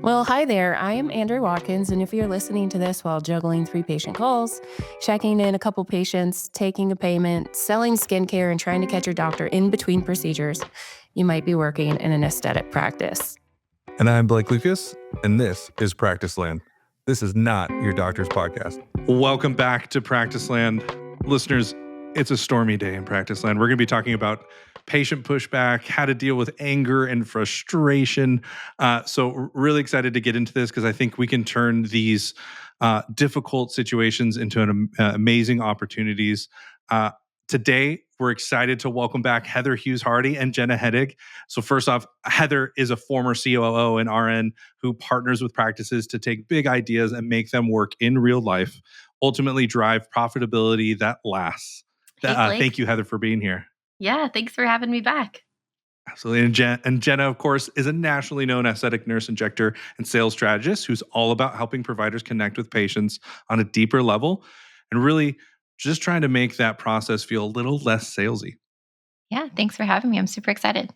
Well, hi there. I am Andrew Watkins, and if you're listening to this while juggling 3 patient calls, checking in a couple patients, taking a payment, selling skincare, and trying to catch your doctor in between procedures, you might be working in an aesthetic practice. And I'm Blake Lucas, and this is Practice Land. This is not your doctor's podcast. Welcome back to Practice Land. Listeners, it's a stormy day in Practice Land. We're going to be talking about patient pushback, how to deal with anger and frustration. So really excited to get into this because I think we can turn these difficult situations into amazing opportunities. Today, we're excited to welcome back Heather Hughes Hardy and Jenna Hennig. So first off, Heather is a former COO and RN who partners with practices to take big ideas and make them work in real life, ultimately drive profitability that lasts. Hey, Blake. Thank you, Heather, for being here. Yeah, thanks for having me back. Absolutely. And Jenna, of course, is a nationally known aesthetic nurse injector and sales strategist who's all about helping providers connect with patients on a deeper level and really just trying to make that process feel a little less salesy. Yeah, thanks for having me. I'm super excited.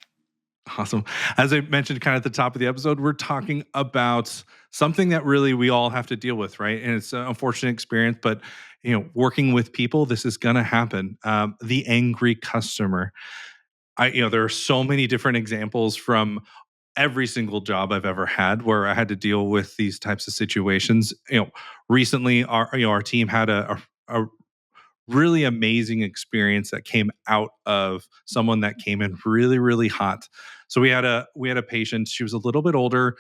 Awesome. As I mentioned kind of at the top of the episode, we're talking about something that really we all have to deal with, right? And it's an unfortunate experience, but working with people, this is going to happen. The angry customer. There are so many different examples from every single job I've ever had where I had to deal with these types of situations. Recently our team had a really amazing experience that came out of someone that came in really, really hot. So we had a patient. She was a little bit older,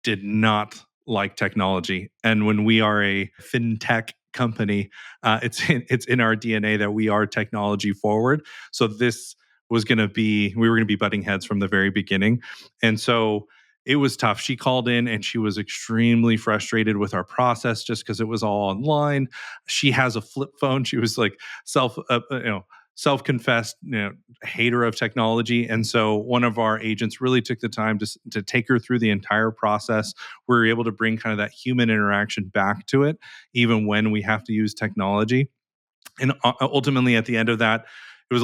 did not like technology, and when we are a fintech company, it's in our DNA that we are technology forward. So this was going to be we were going to be butting heads from the very beginning, and so it was tough. She called in and she was extremely frustrated with our process just because it was all online. She has a flip phone. She was like self-confessed hater of technology, and so one of our agents really took the time to take her through the entire process. We were able to bring kind of that human interaction back to it, even when we have to use technology. And ultimately, at the end of that, it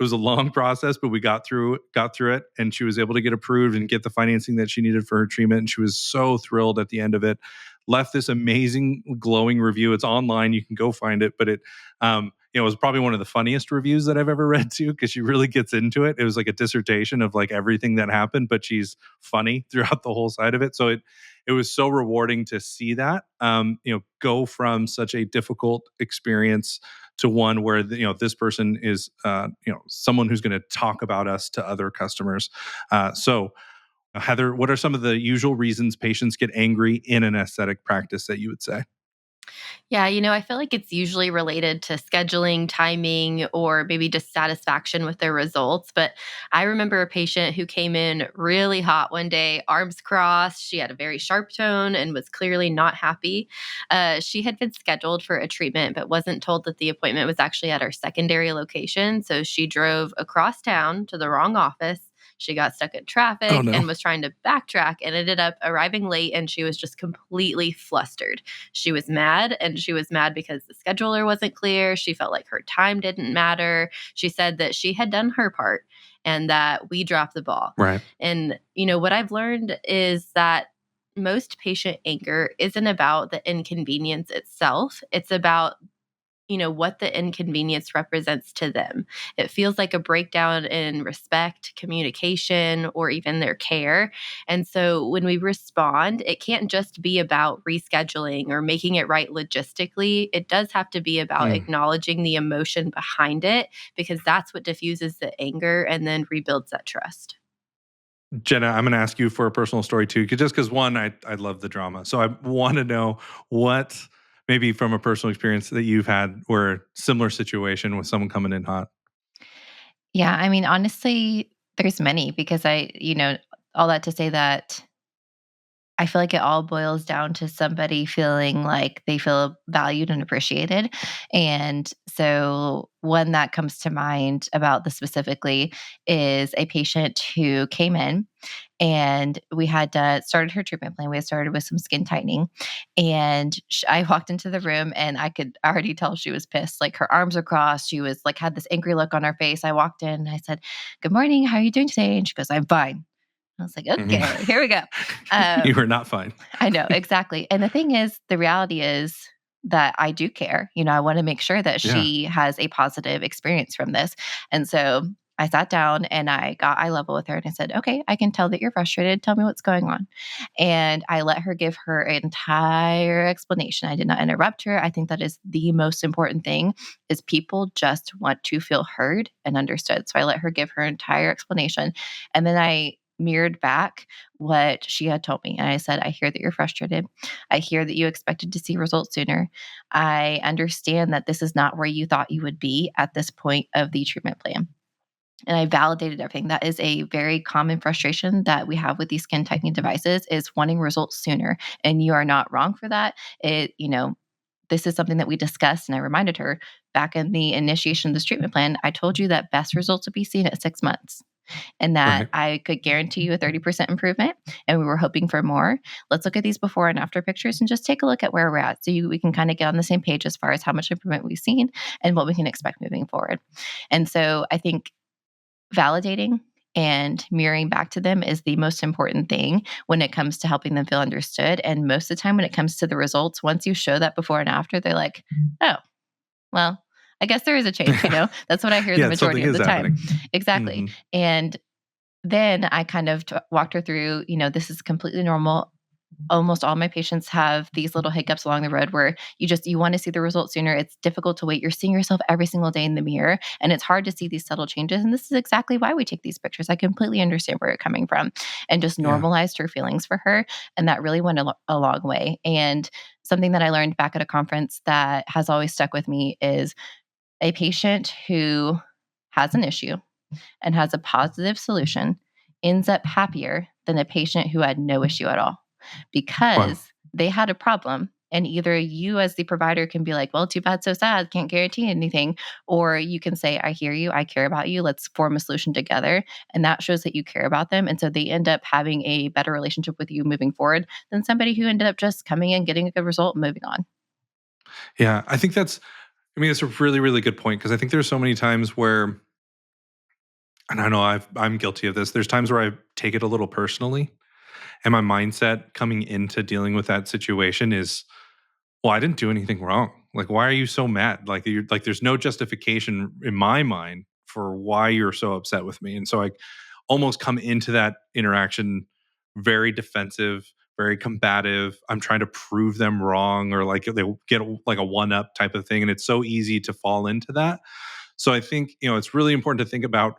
was a long process, but we got through it, and she was able to get approved and get the financing that she needed for her treatment. And she was so thrilled at the end of it. Left this amazing, glowing review. It's online; you can go find it. But it was probably one of the funniest reviews that I've ever read too, because she really gets into it. It was like a dissertation of like everything that happened, but she's funny throughout the whole side of it. So it was so rewarding to see that go from such a difficult experience to one where this person is someone who's going to talk about us to other customers. So Heather, what are some of the usual reasons patients get angry in an aesthetic practice that you would say? Yeah, I feel like it's usually related to scheduling, timing, or maybe dissatisfaction with their results. But I remember a patient who came in really hot one day, arms crossed. She had a very sharp tone and was clearly not happy. She had been scheduled for a treatment, but wasn't told that the appointment was actually at our secondary location. So she drove across town to the wrong office. She got stuck in traffic and was trying to backtrack and ended up arriving late, and she was just completely flustered. She was mad, and she was mad because the scheduler wasn't clear. She felt like her time didn't matter. She said that she had done her part and that we dropped the ball. Right. And, what I've learned is that most patient anger isn't about the inconvenience itself. It's about what the inconvenience represents to them. It feels like a breakdown in respect, communication, or even their care. And so when we respond, it can't just be about rescheduling or making it right logistically. It does have to be about acknowledging the emotion behind it, because that's what diffuses the anger and then rebuilds that trust. Jenna, I'm going to ask you for a personal story too, because one, I love the drama. So I want to know what, maybe from a personal experience that you've had, where similar situation with someone coming in hot. Yeah, I mean, honestly, there's many because all that to say that I feel like it all boils down to somebody feeling like they feel valued and appreciated. And so, one that comes to mind about this specifically is a patient who came in and we had started her treatment plan. We had started with some skin tightening. And I walked into the room and I could already tell she was pissed. Like her arms are crossed. She was like, had this angry look on her face. I walked in and I said, "Good morning. How are you doing today?" And she goes, "I'm fine." I was like, Mhm. okay, here we go. You are not fine. I know, exactly. And the thing is, the reality is that I do care. I want to make sure that Yeah. she has a positive experience from this. And so I sat down and I got eye level with her and I said, okay, I can tell that you're frustrated. Tell me what's going on. And I let her give her entire explanation. I did not interrupt her. I think that is the most important thing is people just want to feel heard and understood. So I let her give her entire explanation. And then I mirrored back what she had told me. And I said, I hear that you're frustrated. I hear that you expected to see results sooner. I understand that this is not where you thought you would be at this point of the treatment plan. And I validated everything. That is a very common frustration that we have with these skin tightening devices is wanting results sooner. And you are not wrong for that. This is something that we discussed. And I reminded her back in the initiation of this treatment plan, I told you that best results would be seen at 6 months and that Right. I could guarantee you a 30% improvement. And we were hoping for more. Let's look at these before and after pictures and just take a look at where we're at so we can kind of get on the same page as far as how much improvement we've seen and what we can expect moving forward. And so I think validating and mirroring back to them is the most important thing when it comes to helping them feel understood. And most of the time, when it comes to the results, once you show that before and after, they're like, oh, well, I guess there is a change, That's what I hear the Yeah, majority something of is the time. happening. Exactly. Mhm. And then I kind of walked her through, this is completely normal. Almost all my patients have these little hiccups along the road where you want to see the results sooner. It's difficult to wait. You're seeing yourself every single day in the mirror, and it's hard to see these subtle changes. And this is exactly why we take these pictures. I completely understand where you're coming from, and just Yeah. normalized her feelings for her, and that really went a long way. And something that I learned back at a conference that has always stuck with me is a patient who has an issue and has a positive solution ends up happier than a patient who had no issue at all Wow. because they had a problem. And either you, as the provider, can be like, well, too bad, so sad, can't guarantee anything. Or you can say, I hear you, I care about you, let's form a solution together. And that shows that you care about them. And so they end up having a better relationship with you moving forward than somebody who ended up just coming in, getting a good result, and moving on. Yeah, I think it's a really, really good point because I think there's so many times where, and I know I'm guilty of this. There's times where I take it a little personally, and my mindset coming into dealing with that situation is, well, I didn't do anything wrong. Like, why are you so mad? Like, there's no justification in my mind for why you're so upset with me. And so I almost come into that interaction very defensive, very combative. I'm trying to prove them wrong or like they get like a one up type of thing. And it's so easy to fall into that. So I think, it's really important to think about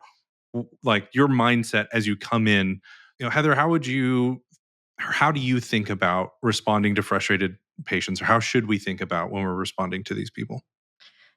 like your mindset as you come in. Heather, how do you think about responding to frustrated patients, or how should we think about when we're responding to these people?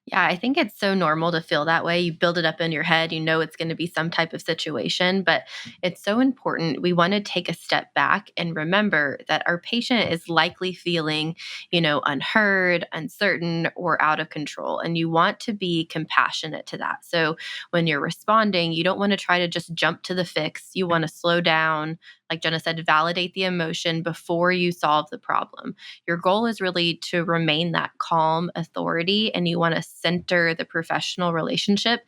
Yeah, I think it's so normal to feel that way. You build it up in your head, you know it's going to be some type of situation, but it's so important. We want to take a step back and remember that our patient is likely feeling, unheard, uncertain, or out of control. And you want to be compassionate to that. So when you're responding, you don't want to try to just jump to the fix. You want to slow down, like Jenna said, validate the emotion before you solve the problem. Your goal is really to remain that calm authority, and you want to center the professional relationship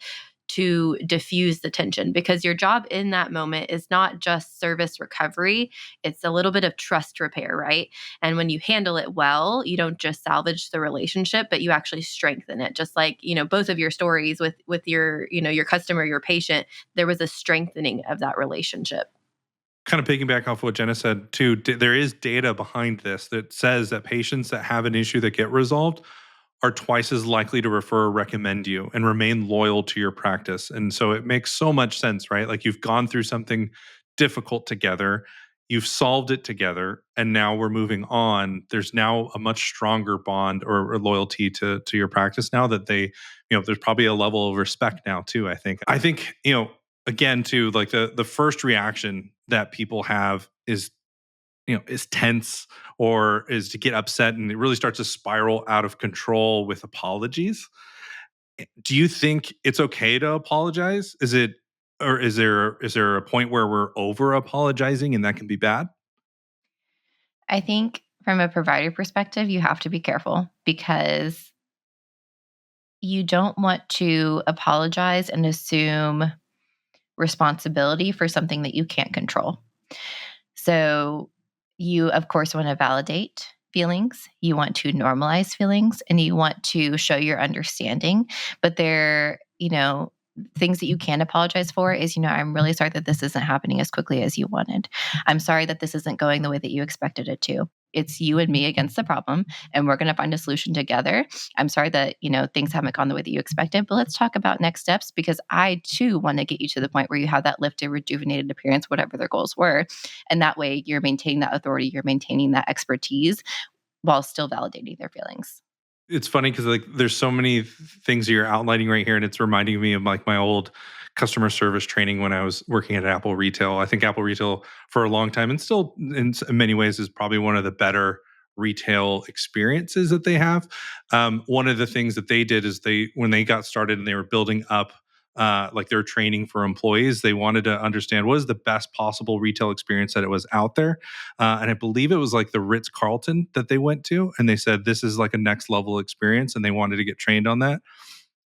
to diffuse the tension, because your job in that moment is not just service recovery, it's a little bit of trust repair, right? And when you handle it well, you don't just salvage the relationship, but you actually strengthen it. Just like, both of your stories with your, your customer, your patient, there was a strengthening of that relationship. Kind of piggyback off what Jenna said too, there is data behind this that says that patients that have an issue that get resolved are twice as likely to refer or recommend you and remain loyal to your practice. And so it makes so much sense, right? Like you've gone through something difficult together, you've solved it together, and now we're moving on. There's now a much stronger bond or loyalty to your practice now that there's probably a level of respect now too, I think. Again, too, like the first reaction that people have is tense or is to get upset, and it really starts to spiral out of control with apologies. Do you think it's okay to apologize? Is there a point where we're over apologizing and that can be bad? I think from a provider perspective, you have to be careful because you don't want to apologize and assume responsibility for something that you can't control. So you, of course, want to validate feelings, you want to normalize feelings, and you want to show your understanding. But things that you can apologize for is, I'm really sorry that this isn't happening as quickly as you wanted. I'm sorry that this isn't going the way that you expected it to. It's you and me against the problem, and we're going to find a solution together. I'm sorry that, things haven't gone the way that you expected, but let's talk about next steps, because I too want to get you to the point where you have that lifted, rejuvenated appearance, whatever their goals were. And that way you're maintaining that authority, you're maintaining that expertise while still validating their feelings. It's funny because like there's so many things you're outlining right here, and it's reminding me of like my old customer service training when I was working at Apple Retail. I think Apple Retail for a long time, and still in many ways, is probably one of the better retail experiences that they have. One of the things that they did is when they got started and they were building up like their training for employees, they wanted to understand what is the best possible retail experience that it was out there. And I believe it was like the Ritz Carlton that they went to, and they said this is like a next level experience, and they wanted to get trained on that.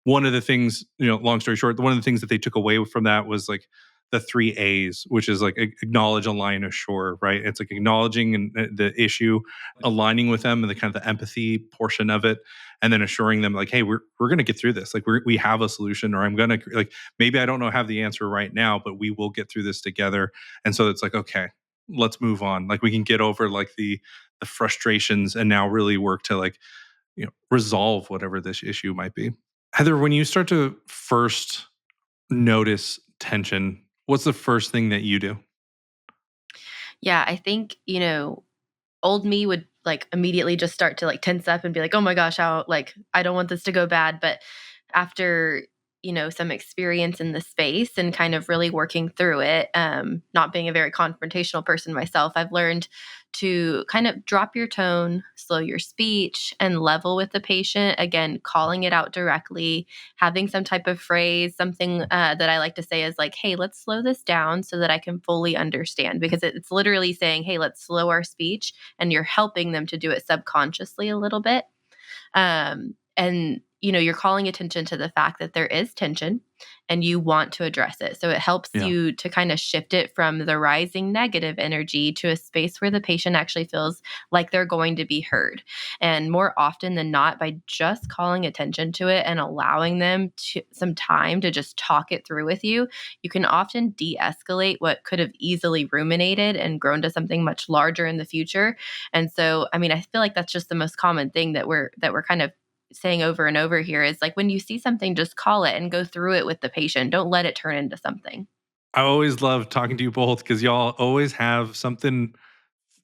One of the things, long story short, one of the things that they took away from that was like the 3 A's, which is like acknowledge, align, assure, right? It's like acknowledging the issue, aligning with them and the kind of the empathy portion of it, and then assuring them like, hey, we're going to get through this. Like we have a solution, or I'm going to like, maybe I don't have the answer right now, but we will get through this together. And so it's like, okay, let's move on. Like we can get over like the frustrations and now really work to like, resolve whatever this issue might be. Heather, when you start to first notice tension, what's the first thing that you do? Yeah, I think, old me would like immediately just start to like tense up and be like, oh my gosh, how like I don't want this to go bad. But after, some experience in the space and kind of really working through it, not being a very confrontational person myself, I've learned to kind of drop your tone, slow your speech, and level with the patient. Again, calling it out directly, having some type of phrase, something that I like to say is like, hey, let's slow this down so that I can fully understand. Because it's literally saying, hey, let's slow our speech. And you're helping them to do it subconsciously a little bit. And you're calling attention to the fact that there is tension and you want to address it. So it helps Yeah. you to kind of shift it from the rising negative energy to a space where the patient actually feels like they're going to be heard. And more often than not, by just calling attention to it and allowing them to some time to just talk it through with you, you can often de-escalate what could have easily ruminated and grown to something much larger in the future. And so, I mean, I feel like that's just the most common thing that we're kind of saying over and over here is like, when you see something, just call it and go through it with the patient. Don't let it turn into something. I always love talking to you both because y'all always have something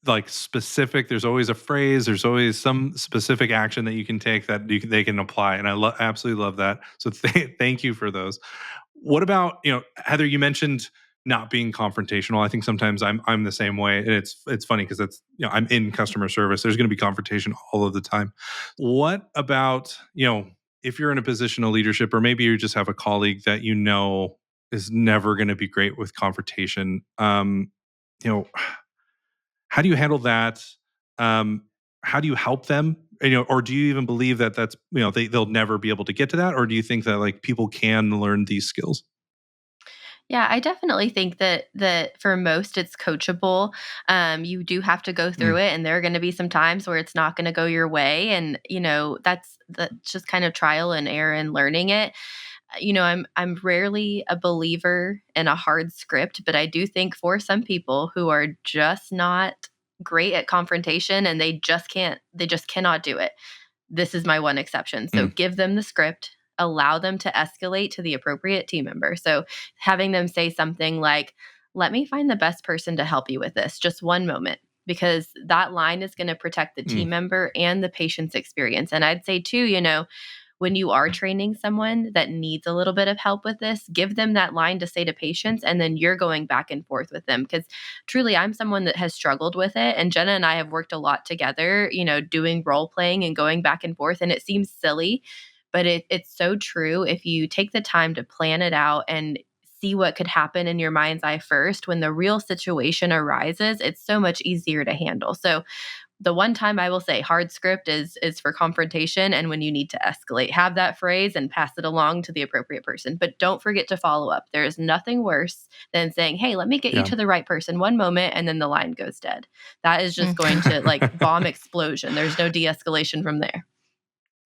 like specific. There's always a phrase. There's always some specific action that you can take that they can apply. And I absolutely love that. So thank you for those. What about, Heather, you mentioned not being confrontational. I think sometimes I'm the same way. And it's funny because it's, I'm in customer service. There's going to be confrontation all of the time. What about, if you're in a position of leadership, or maybe you just have a colleague that is never going to be great with confrontation? You know, how do you handle that? How do you help them? Or do you even believe that that's, they'll never be able to get to that? Or do you think that like people can learn these skills? Yeah, I definitely think that for most it's coachable. You do have to go through Mm, it, and there are going to be some times where it's not going to go your way, and that's just kind of trial and error and learning it. I'm rarely a believer in a hard script, but I do think for some people who are just not great at confrontation and they just cannot do it. This is my one exception. So mm, give them the script, allow them to escalate to the appropriate team member. So having them say something like, let me find the best person to help you with this, just one moment, because that line is going to protect the mm. team member and the patient's experience. And I'd say, too, when you are training someone that needs a little bit of help with this, give them that line to say to patients, and then you're going back and forth with them. Because truly, I'm someone that has struggled with it. And Jenna and I have worked a lot together, doing role playing and going back and forth. And it seems silly, but it's so true. If you take the time to plan it out and see what could happen in your mind's eye first, when the real situation arises, it's so much easier to handle. So the one time I will say hard script is for confrontation and when you need to escalate. Have that phrase and pass it along to the appropriate person. But don't forget to follow up. There is nothing worse than saying, "Hey, let me get you Yeah. to the right person one moment," and then the line goes dead. That is just Mm. going to bomb explosion. There's no de-escalation from there.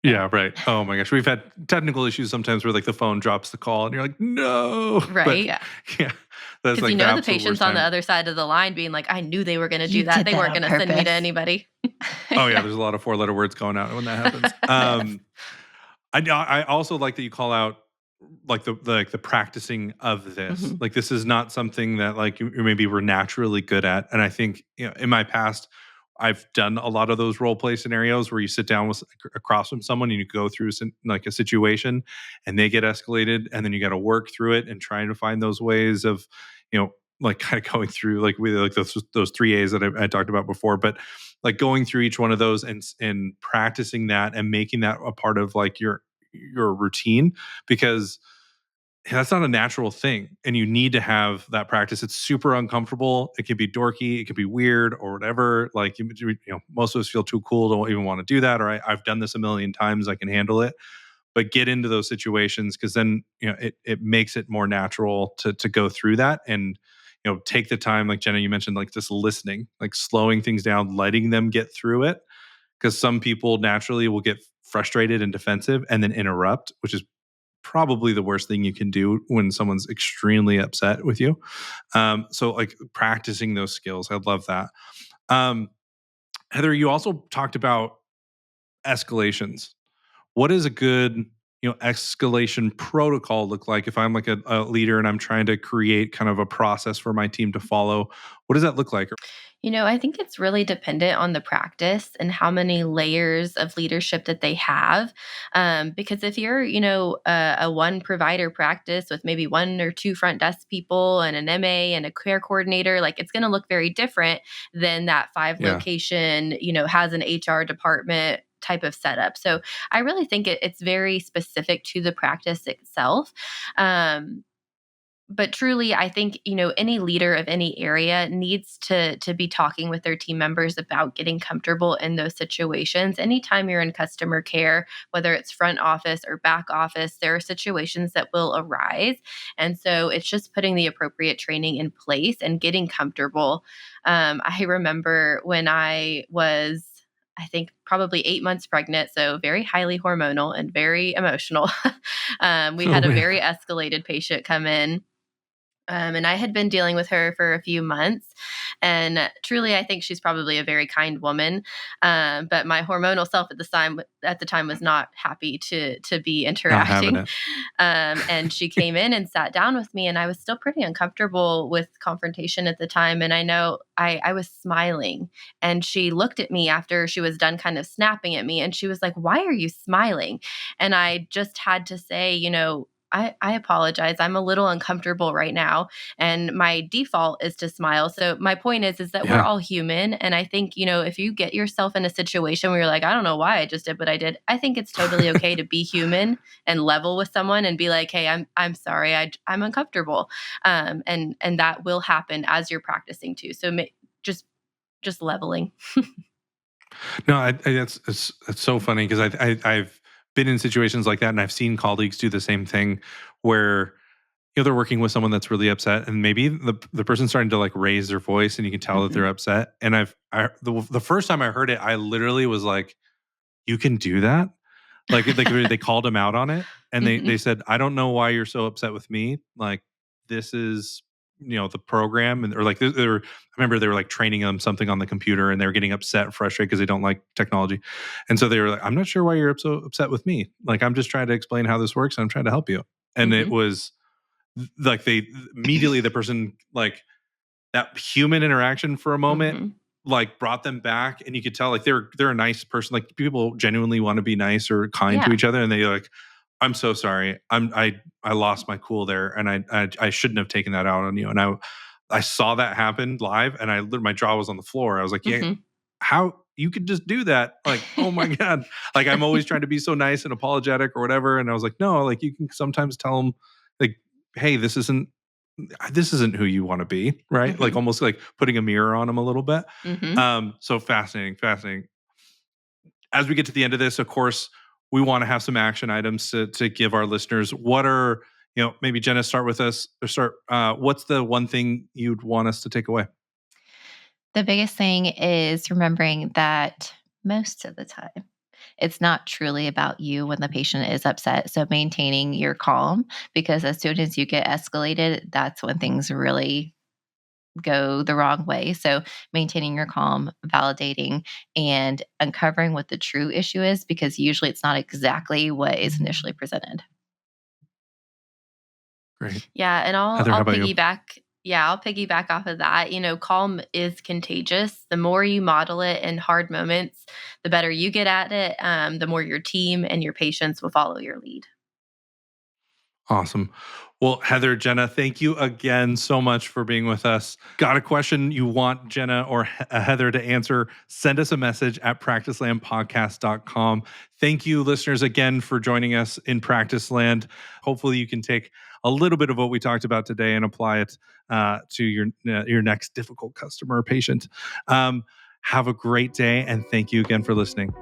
Yeah, right. Oh my gosh. We've had technical issues sometimes where like the phone drops the call and you're like, no. But Right? Yeah. yeah, that's Because like you the know the absolute patient's worst on the time. other side of the line being like, I knew they were going to You do that. did They that weren't on going to send me to purpose. anybody. Oh yeah, there's a lot of 4-letter words going out when that happens. Yes. I also like that you call out like the practicing of this. hmm Like this is not something that like you maybe we're naturally good at. And I think in my past, I've done a lot of those role play scenarios where you sit down with across from someone and you go through like a situation, and they get escalated, and then you got to work through it and trying to find those ways of, like kind of going through like with like those 3 A's that I talked about before, but like going through each one of those and practicing that and making that a part of like your routine, because that's not a natural thing and you need to have that practice. It's super uncomfortable. It can be dorky, it can be weird or whatever. Like most of us feel too cool to even want to do that, or I've done this a million times, I can handle it. But get into those situations, because then it makes it more natural to go through that, and take the time, like Jenna, you mentioned, like just listening, like slowing things down, letting them get through it, because some people naturally will get frustrated and defensive and then interrupt, which is probably the worst thing you can do when someone's extremely upset with you. So like practicing those skills, I love that. um, Heather, you also talked about escalations. What is a good escalation protocol look like if I'm like a leader and I'm trying to create kind of a process for my team to follow? What does that look like? I think it's really dependent on the practice and how many layers of leadership that they have. Because if you're, a one provider practice with maybe one or two front desk people and an MA and a care coordinator, like it's going to look very different than that five Yeah. location, has an HR department type of setup. So I really think it's very specific to the practice itself. But truly, I think any leader of any area needs to be talking with their team members about getting comfortable in those situations. Anytime you're in customer care, whether it's front office or back office, there are situations that will arise, and so it's just putting the appropriate training in place and getting comfortable. I remember when I was, I think, probably 8 months pregnant, so very highly hormonal and very emotional. We Oh had a man. very escalated patient come in, and I had been dealing with her for a few months. And truly, I think she's probably a very kind woman. But my hormonal self at the time was not happy to be Not having interacting. it. And she came in and sat down with me, and I was still pretty uncomfortable with confrontation at the time. And I know I was smiling, and she looked at me after she was done kind of snapping at me, and she was like, "Why are you smiling?" And I just had to say, I apologize. I'm a little uncomfortable right now. And my default is to smile. So my point is that we're Yeah. all human. And I think, if you get yourself in a situation where you're like, I don't know why I just did what I did, I think it's totally okay to be human and level with someone and be like, hey, I'm sorry. I'm uncomfortable. And that will happen as you're practicing too. So just leveling. No, it's so funny because I've been in situations like that, and I've seen colleagues do the same thing where they're working with someone that's really upset, and maybe the person's starting to like raise their voice, and you can tell that Mhm. they're upset. And the first time I heard it, I literally was like, "You can do that?" Like they called him out on it, and they Mhm. said, "I don't know why you're so upset with me. Like this is the program." And or like they were, I remember they were like training them something on the computer, and they were getting upset, frustrated because they don't like technology, and so they were like, "I'm not sure why you're so upset with me. Like I'm just trying to explain how this works, and I'm trying to help you." And it Mhm. was like they immediately the person like that human interaction for a moment Mhm. like brought them back, and you could tell like they're a nice person, like people genuinely want to be nice or kind to Yeah. each other, and they like, I'm so sorry, I lost my cool there, and I shouldn't have taken that out on you. And I saw that happen live, and I literally my jaw was on the floor. I was like, yeah, Mhm. how you could just do that? Like, oh my god. Like I'm always trying to be so nice and apologetic or whatever, and I was like, no, like you can sometimes tell them like, hey, this isn't this isn't who you want to be, right? Like almost like putting a mirror on them a little bit. So fascinating. As we get to the end of this, of course, we want to have some action items to give our listeners. What are, maybe Jenna, start with us or what's the one thing you'd want us to take away? The biggest thing is remembering that most of the time, it's not truly about you when the patient is upset. So maintaining your calm, because as soon as you get escalated, that's when things really go the wrong way. So maintaining your calm, validating, and uncovering what the true issue is, because usually it's not exactly what is initially presented. Great. Yeah, and Heather, how I'll about you? piggyback. Yeah, I'll piggyback off of that. Calm is contagious. The more you model it in hard moments, the better you get at it. The more your team and your patients will follow your lead. Awesome. Well, Heather, Jenna, thank you again so much for being with us. Got a question you want Jenna or Heather to answer? Send us a message at practicelandpodcast.com. Thank you, listeners, again for joining us in Practice Land. Hopefully you can take a little bit of what we talked about today and apply it to your next difficult customer or patient. Have a great day, and thank you again for listening.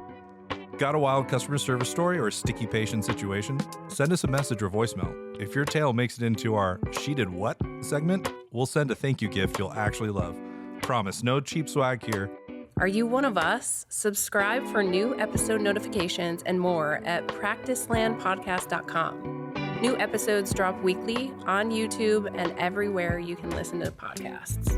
Got a wild customer service story or a sticky patient situation? Send us a message or voicemail. If your tale makes it into our She Did What segment, we'll send a thank you gift you'll actually love. Promise, no cheap swag here. Are you one of us? Subscribe for new episode notifications and more at practicelandpodcast.com. New episodes drop weekly on YouTube and everywhere you can listen to podcasts.